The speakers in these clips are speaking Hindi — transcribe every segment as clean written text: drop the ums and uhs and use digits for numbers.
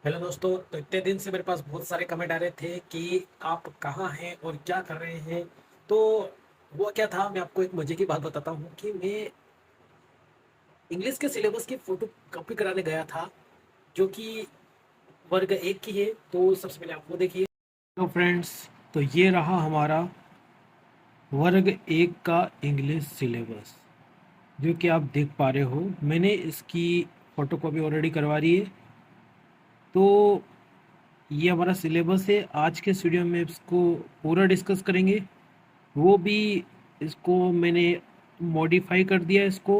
हेलो दोस्तों। तो इतने दिन से मेरे पास बहुत सारे कमेंट आ रहे थे कि आप कहाँ हैं और क्या कर रहे हैं। तो हुआ क्या था, मैं आपको एक मजे की बात बताता हूँ कि मैं इंग्लिश के सिलेबस की फोटो कॉपी कराने गया था, जो कि वर्ग एक की है। तो सबसे पहले आप वो देखिए। तो फ्रेंड्स, तो ये रहा हमारा वर्ग एक का इंग्लिश सिलेबस, जो कि आप देख पा रहे हो। मैंने इसकी फोटो कॉपी ऑलरेडी करवा ली है। तो ये हमारा सिलेबस है। आज के इस वीडियो में इसको पूरा डिस्कस करेंगे। वो भी इसको मैंने मॉडिफाई कर दिया है, इसको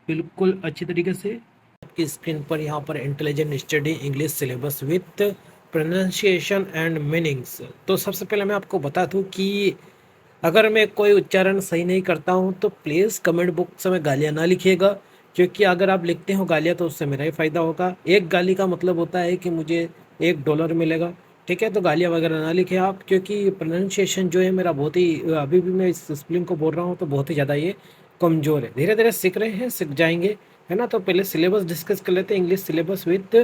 बिल्कुल अच्छी तरीके से। आपकी स्क्रीन पर यहाँ पर intelligent study English syllabus with pronunciation and meanings. तो सबसे पहले मैं आपको बता दूँ कि अगर मैं कोई उच्चारण सही नहीं करता हूँ तो प्लीज़ कमेंट बॉक्स में गालियाँ ना लिखिएगा, क्योंकि अगर आप लिखते हो गालियाँ तो उससे मेरा ही फ़ायदा होगा। एक गाली का मतलब होता है कि मुझे $1 मिलेगा। ठीक है, तो गालियाँ वगैरह ना लिखें आप, क्योंकि प्रोनाउंसिएशन जो है मेरा बहुत ही, अभी भी मैं इस स्पेलिंग को बोल रहा हूँ तो बहुत ही ज़्यादा ये कमज़ोर है। धीरे धीरे सीख रहे हैं, सीख जाएंगे, है ना। तो पहले सिलेबस डिस्कस कर लेते हैं, English syllabus with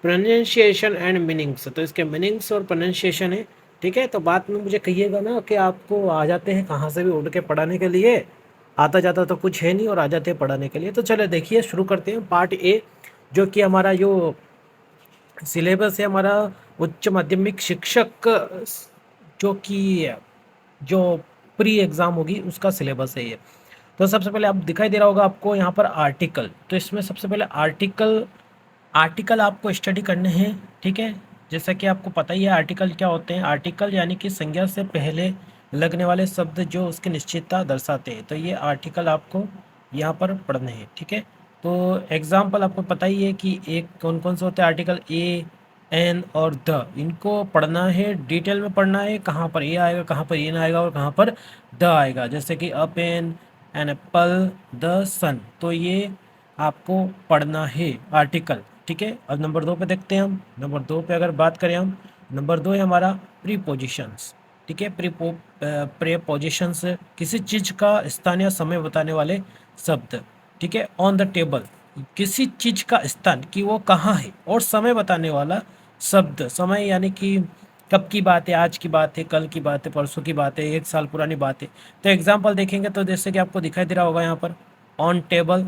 pronunciation and meanings. तो इसके मीनिंग्स और प्रोनाउंसिएशन है। ठीक है, तो बाद में मुझे कहिएगा ना कि आपको आ जाते हैं कहाँ से भी उड़ के पढ़ाने के लिए। आता जाता तो कुछ है नहीं और आ जाते हैं पढ़ाने के लिए। तो चलो देखिए, शुरू करते हैं पार्ट ए, जो कि हमारा जो सिलेबस है हमारा उच्च माध्यमिक शिक्षक, जो कि जो प्री एग्ज़ाम होगी उसका सिलेबस है ये। तो सबसे पहले आप दिखाई दे रहा होगा आपको यहाँ पर आर्टिकल। तो इसमें सबसे पहले आर्टिकल आर्टिकल आपको स्टडी करने हैं। ठीक है, जैसा कि आपको पता ही है आर्टिकल क्या होते हैं। आर्टिकल यानी कि संज्ञा से पहले लगने वाले शब्द जो उसकी निश्चितता दर्शाते हैं। तो ये आर्टिकल आपको यहाँ पर पढ़ने हैं। ठीक है, तो एग्जाम्पल आपको पता ही है कि एक कौन कौन से होते हैं आर्टिकल, ए, एन और द। इनको पढ़ना है, डिटेल में पढ़ना है, कहाँ पर ए आएगा, कहाँ पर एन आएगा और कहाँ पर द आएगा। जैसे कि अ पेन, एन एप्पल, द सन। तो ये आपको पढ़ना है आर्टिकल। ठीक है, अब नंबर 2 पे देखते हैं हम। नंबर 2 पे अगर बात करें हम, नंबर 2 है हमारा प्रीपोजिशंस। ठीक है, प्रीपोजिशंस किसी चीज़ का स्थान या समय बताने वाले शब्द। ठीक है, ऑन द टेबल किसी चीज़ का स्थान कि वो कहाँ है, और समय बताने वाला शब्द। समय यानी कि कब की बात है, आज की बात है, कल की बात है, परसों की बात है, 1 साल पुरानी बात है। तो एग्जाम्पल देखेंगे तो जैसे कि आपको दिखाई दे रहा होगा यहाँ पर, on table,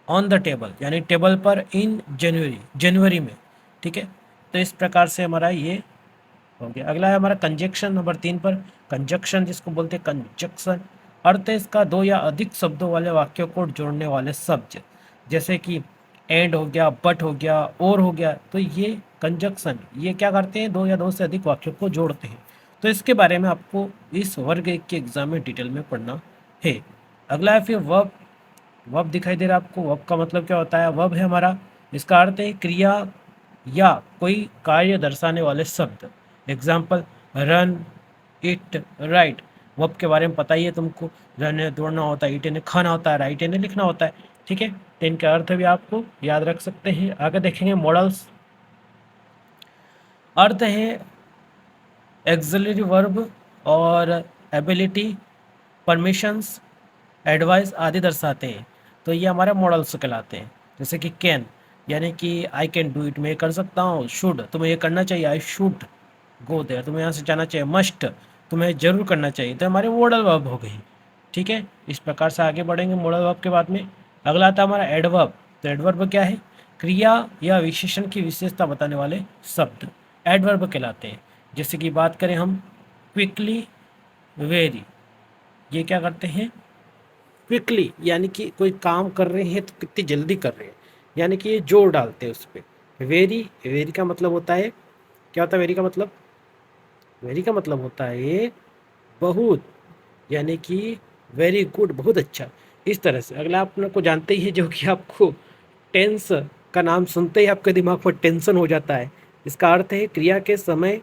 on the table यानी टेबल पर, इन जनवरी, जनवरी में। ठीक है, तो इस प्रकार से हमारा ये हो गया। अगला है हमारा कंजक्शन, नंबर 3 पर। कंजक्शन जिसको बोलते हैं कंजक्शन, अर्थ है इसका दो या अधिक शब्दों वाले वाक्यों को जोड़ने वाले शब्द। जैसे कि एंड हो गया, बट हो गया, और हो गया। तो ये कंजक्शन ये क्या करते हैं, दो या दो से अधिक वाक्यों को जोड़ते हैं। तो इसके बारे में आपको इस वर्ग एक के एग्जाम में डिटेल में पढ़ना है। अगला है फिर वर्ब। वर्ब दिखाई दे रहा है आपको। वर्ब का मतलब क्या होता है, वर्ब है हमारा, इसका अर्थ है क्रिया या कोई कार्य दर्शाने वाले शब्द। Example, run, it, right. Verb के बारे में पता ही है तुमको। रन है दौड़ना होता है, इट ने खाना होता है, राइट ने लिखना होता है। ठीक है, तो इनके अर्थ भी आपको याद रख सकते हैं। आगे देखेंगे मॉडल्स। अर्थ है एक्सिलरी वर्ब और एबिलिटी, परमिशंस, एडवाइस आदि दर्शाते हैं। तो ये हमारे मॉडल्स कहलाते हैं। जैसे कि कैन यानी कि आई कैन डू इट, मैं ये कर सकता हूँ। शुड, तुम्हें ये करना चाहिए, आई शुड गो देयर, तुम्हें यहाँ से जाना चाहिए। मस्ट, तुम्हें जरूर करना चाहिए। तो हमारे मॉडल वर्ब हो गई। ठीक है, इस प्रकार से आगे बढ़ेंगे मॉडल वर्ब के बाद में। अगला आता है हमारा एडवर्ब। तो एडवर्ब क्या है, क्रिया या विशेषण की विशेषता बताने वाले शब्द एडवर्ब कहलाते हैं। जैसे कि बात करें हम, क्विकली, वेरी, ये क्या करते हैं, क्विकली यानी कि कोई काम कर रहे हैं तो कितनी जल्दी कर रहे हैं, यानी कि ये जोर डालते हैं उस पर। वेरी, वेरी का मतलब होता है, क्या होता है वेरी का मतलब, वेरी का मतलब होता है ये बहुत, यानी कि वेरी गुड, बहुत अच्छा। इस तरह से अगला आप लोग को जानते ही है, जो कि आपको टेंस का नाम सुनते ही आपके दिमाग में टेंशन हो जाता है। इसका अर्थ है क्रिया के समय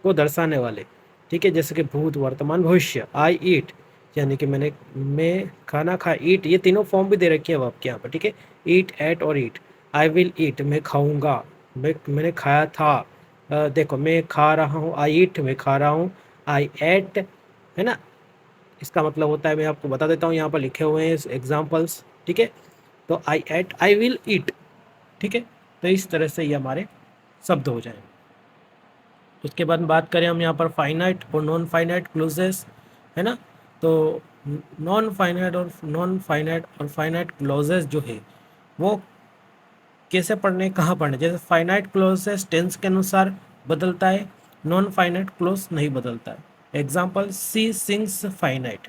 को दर्शाने वाले। ठीक है, जैसे कि भूत, वर्तमान, भविष्य। आई ईट यानी कि मैं खाना खा, ईट ये तीनों फॉर्म भी दे रखी है आपके यहाँ पर। ठीक है, ईट, एट और ईट। आई विल ईट, मैं खाऊंगा, मैंने खाया था। देखो मैं खा रहा हूँ, आई ईट, मैं खा रहा हूँ। आई एट, है ना। इसका मतलब होता है, मैं आपको बता देता हूँ, यहाँ पर लिखे हुए हैं एग्जाम्पल्स। ठीक है, तो आई एट, आई विल ईट। ठीक है, तो इस तरह से ये हमारे शब्द हो जाएंगे। उसके बाद बात करें हम यहाँ पर फाइनाइट और नॉन फाइनाइट क्लोजेस, है ना। तो नॉन फाइनाइट और फाइनाइट क्लोजेस जो है वो कैसे पढ़ने, कहाँ पढ़ने। जैसे फाइनाइट क्लोजेस टेंस के अनुसार बदलता है, नॉन फाइनाइट क्लोज नहीं बदलता है। एग्जाम्पल, सी सिंग्स फाइनाइट,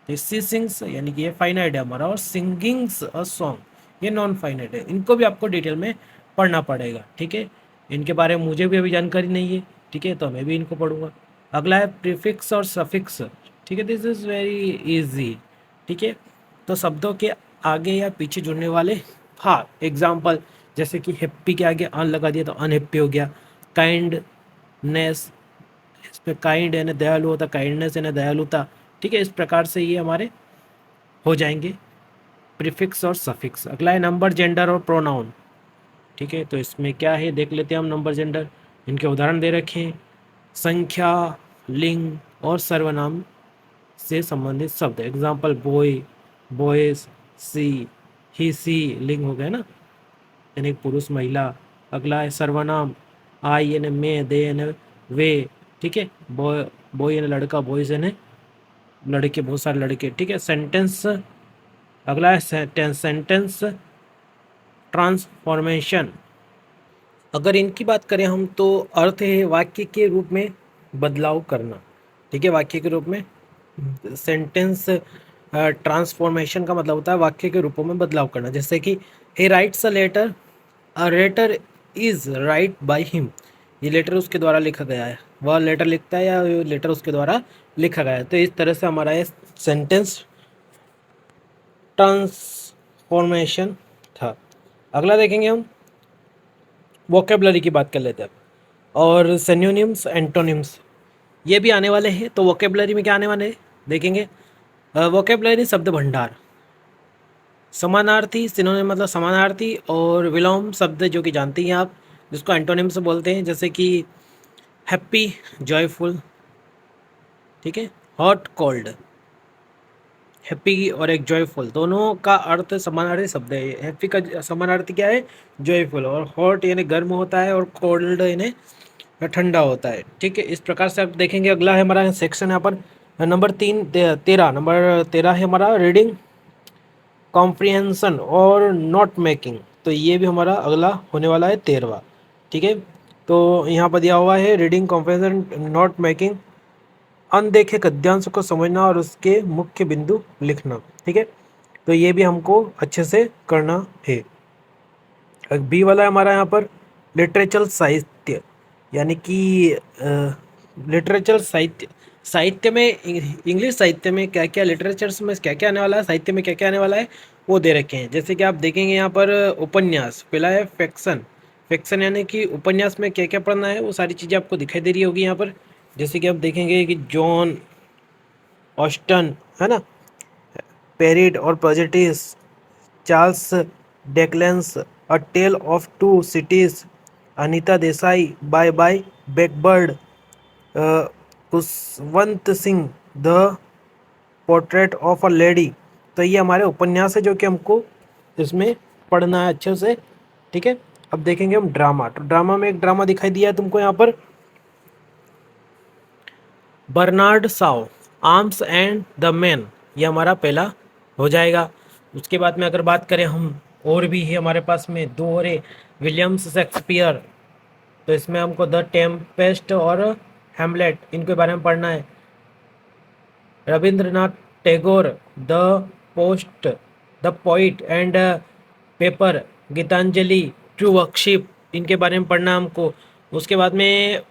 तो सी सिंग्स यानी कि ये फाइनाइट है हमारा, और सिंगिंग्स अ सॉन्ग ये नॉन फाइनाइट है। इनको भी आपको डिटेल में पढ़ना पड़ेगा, ठीक है। इनके बारे में मुझे भी अभी जानकारी नहीं है, ठीक है, तो मैं भी इनको पढ़ूंगा। अगला है प्रीफिक्स और सफिक्स, ठीक है, दिस इज़ वेरी इजी, ठीक है। तो शब्दों के आगे या पीछे जुड़ने वाले, हाँ, एग्जाम्पल जैसे कि हैप्पी के आगे अन लगा दिया तो अनहैप्पी हो गया। काइंडनेस, इस पे काइंड यानी दयालु होता, काइंडनेस यानी दयालुता, ठीक है। इस प्रकार से ये हमारे हो जाएंगे प्रीफिक्स और सफिक्स। अगला है नंबर, जेंडर और प्रोनाउन, ठीक है। तो इसमें क्या है देख लेते हैं हम। नंबर, जेंडर, इनके उदाहरण दे रखे हैं। संख्या, लिंग और सर्वनाम से संबंधित शब्द। एग्जाम्पल, बॉय, बॉयज, सी, ही सी, लिंग हो गया ना, यानी पुरुष महिला। अगला है सर्वनाम, आई यानी मैं, दे यानी वे, ठीक है। बॉय, बॉय यानी लड़का, बॉयज यानी लड़के, बहुत सारे लड़के, ठीक है। सेंटेंस, अगला है सेंटेंस ट्रांसफॉर्मेशन। अगर इनकी बात करें हम तो अर्थ है वाक्य के रूप में बदलाव करना, ठीक है। वाक्य के रूप में, सेंटेंस ट्रांसफॉर्मेशन का मतलब होता है वाक्य के रूपों में बदलाव करना। जैसे कि ही writes a letter is write by him, ये लेटर उसके द्वारा लिखा गया है, वह लेटर लिखता है या लेटर उसके द्वारा लिखा गया है। तो इस तरह से हमारा ये सेंटेंस ट्रांसफॉर्मेशन था। अगला देखेंगे हम, वोकेबलरी की बात कर लेते हैं और सिनोनिम्स, एंटोनिम्स ये भी आने वाले हैं। तो वोकेबलरी में क्या आने वाले हैं देखेंगे। वोकेबलरी शब्द भंडार, समानार्थी, सिनोनिम मतलब समानार्थी, और विलोम शब्द जो कि जानती हैं आप, जिसको एंटोनिम्स बोलते हैं। जैसे कि हैप्पी, जॉयफुल, ठीक है। हॉट, कोल्ड, हैप्पी और एक जॉयफुल, दोनों का अर्थ समानार्थी शब्द है। हैप्पी का समानार्थी क्या है, जॉयफुल, और हॉट यानी गर्म होता है, और कोल्ड यानी ठंडा होता है, ठीक है। इस प्रकार से आप देखेंगे। अगला है हमारा सेक्शन यहाँ पर नंबर 13, नंबर 13 है हमारा रीडिंग कॉम्प्रिहेंशन और नोट मेकिंग। तो ये भी हमारा अगला होने वाला है 13वां, ठीक है। तो यहाँ पर दिया हुआ है रीडिंग कॉम्प्रिहेंशन नोट मेकिंग, अनदेखे गद्यांश को समझना और उसके मुख्य बिंदु लिखना, ठीक है। तो ये भी हमको अच्छे से करना है। बी वाला है हमारा यहाँ पर लिटरेचर साहित्य, यानी कि लिटरेचर साहित्य, साहित्य में इंग्लिश साहित्य में क्या क्या, लिटरेचर्स में क्या क्या आने वाला है, साहित्य में क्या क्या आने वाला है वो दे रखे हैं। जैसे कि आप देखेंगे यहाँ पर उपन्यास, पहला है फिक्शन, फिक्शन यानी कि उपन्यास में क्या क्या पढ़ना है वो सारी चीज़ें आपको दिखाई दे रही होगी यहाँ पर। जैसे कि आप देखेंगे कि जॉन ऑस्टन, है ना, पेरिड और पॉजिटिव, Charles Dickens, a tale of two cities, Anita Desai, bye bye blackbird, Khushwant Singh, the portrait of a lady. तो ये हमारे उपन्यास है जो कि हमको इसमें पढ़ना है अच्छे से, ठीक है। अब देखेंगे हम ड्रामा। तो ड्रामा में एक ड्रामा दिखाई दिया है तुमको यहाँ पर, Bernard Shaw, arms and the man, ये हमारा पहला हो जाएगा। उसके बाद में अगर बात करें हम, और भी है हमारे पास में दो और विलियम्स शेक्सपियर, तो इसमें हमको द टेम्पेस्ट और हेमलेट इनके बारे में पढ़ना है। Rabindranath Tagore, the post, the poet and paper, Gitanjali, true worship, इनके बारे में पढ़ना हमको। उसके बाद में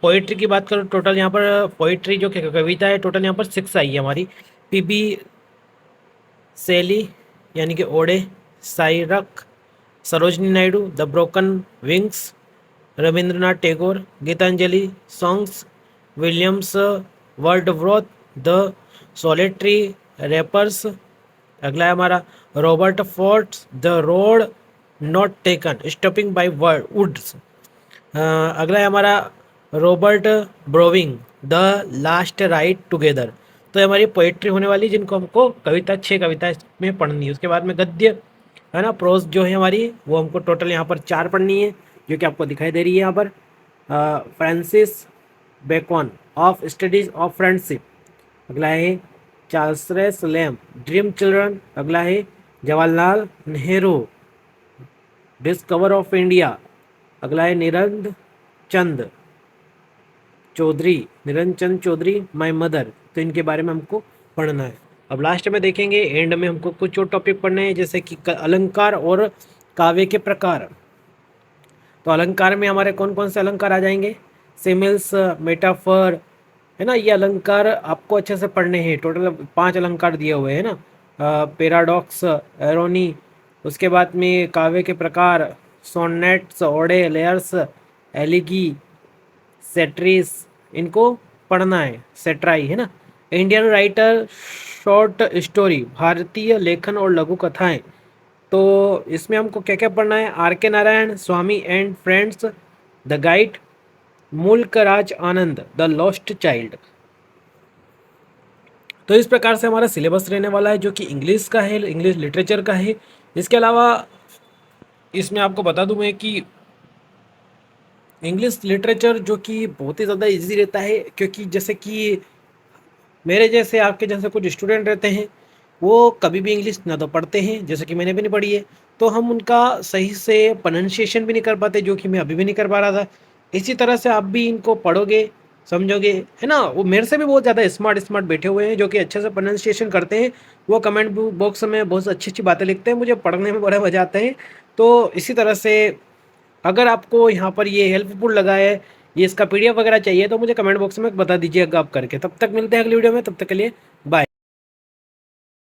पोइट्री की बात करो, टोटल यहाँ पर पोइट्री जो कि कविता है टोटल यहाँ पर 6 आई है हमारी। पीबी शैली यानी कि ओडे, साइरक, Sarojini Naidu, the broken wings, Rabindranath Tagore, Gitanjali songs, Williams Wordsworth, the solitary reapers. अगला है हमारा Robert Frost, the road not taken, stopping by woods. अगला है हमारा Robert Browning, the last ride together. तो ये हमारी पोइट्री होने वाली जिनको हमको कविता 6 कविता में पढ़नी है। उसके बाद में गद्य, है ना। प्रोज जो है हमारी वो हमको टोटल यहाँ पर 4 पढ़नी है, जो कि आपको दिखाई दे रही है यहाँ पर। Francis Bacon of studies of friendship, अगला है चार्ल्स लैम ड्रीम चिल्ड्रन, अगला है Jawaharlal Nehru discover of India, अगला है निरंजन चंद चौधरी माय मदर। तो इनके बारे में हमको पढ़ना है। अब लास्ट में देखेंगे, एंड में हमको कुछ और टॉपिक पढ़ने हैं, जैसे कि अलंकार और काव्य के प्रकार। तो अलंकार में हमारे कौन कौन से अलंकार आ जाएंगे? सिमिल्स, मेटाफर, है ना। ये अलंकार आपको अच्छे से पढ़ने हैं। टोटल 5 अलंकार दिए हुए हैं ना। पैराडॉक्स, एरोनी, उसके बाद में काव्य के प्रकार, सोनेट्स, ओडे, लेयर्स, एलिगी, सेट्रीस, इनको पढ़ना है। सेट्राई, है ना। इंडियन राइटर, शॉर्ट स्टोरी, भारतीय लेखन और लघु कथाएं। तो इसमें हमको क्या क्या पढ़ना है? आर के नारायण, स्वामी एंड फ्रेंड्स, द गाइड, मुल्क Raj Anand, the lost child. तो इस प्रकार से हमारा सिलेबस रहने वाला है, जो कि इंग्लिश का है, इंग्लिश लिटरेचर का है। इसके अलावा इसमें आपको बता दूं मैं कि इंग्लिश लिटरेचर जो कि बहुत ही ज़्यादा इजी रहता है, क्योंकि जैसे कि मेरे जैसे आपके जैसे कुछ स्टूडेंट रहते हैं, वो कभी भी इंग्लिश ना तो पढ़ते हैं, जैसे कि मैंने भी नहीं पढ़ी है, तो हम उनका सही से प्रोनाउंसिएशन भी नहीं कर पाते, जो कि मैं अभी भी नहीं कर पा रहा था। इसी तरह से आप भी इनको पढ़ोगे, समझोगे, है ना। वो मेरे से भी बहुत ज़्यादा स्मार्ट स्मार्ट बैठे हुए हैं, जो कि अच्छे से प्रोनाउंसिएशन करते हैं। वो कमेंट बॉक्स में बहुत अच्छी अच्छी बातें लिखते हैं, मुझे पढ़ने में बड़ा मज़ा आता है। तो इसी तरह से अगर आपको यहाँ पर ये हेल्पफुल लगा है, ये इसका पीडीएफ वगैरह चाहिए, तो मुझे कमेंट बॉक्स में बता दीजिएगा आप करके। तब तक मिलते हैं अगली वीडियो में, तब तक के लिए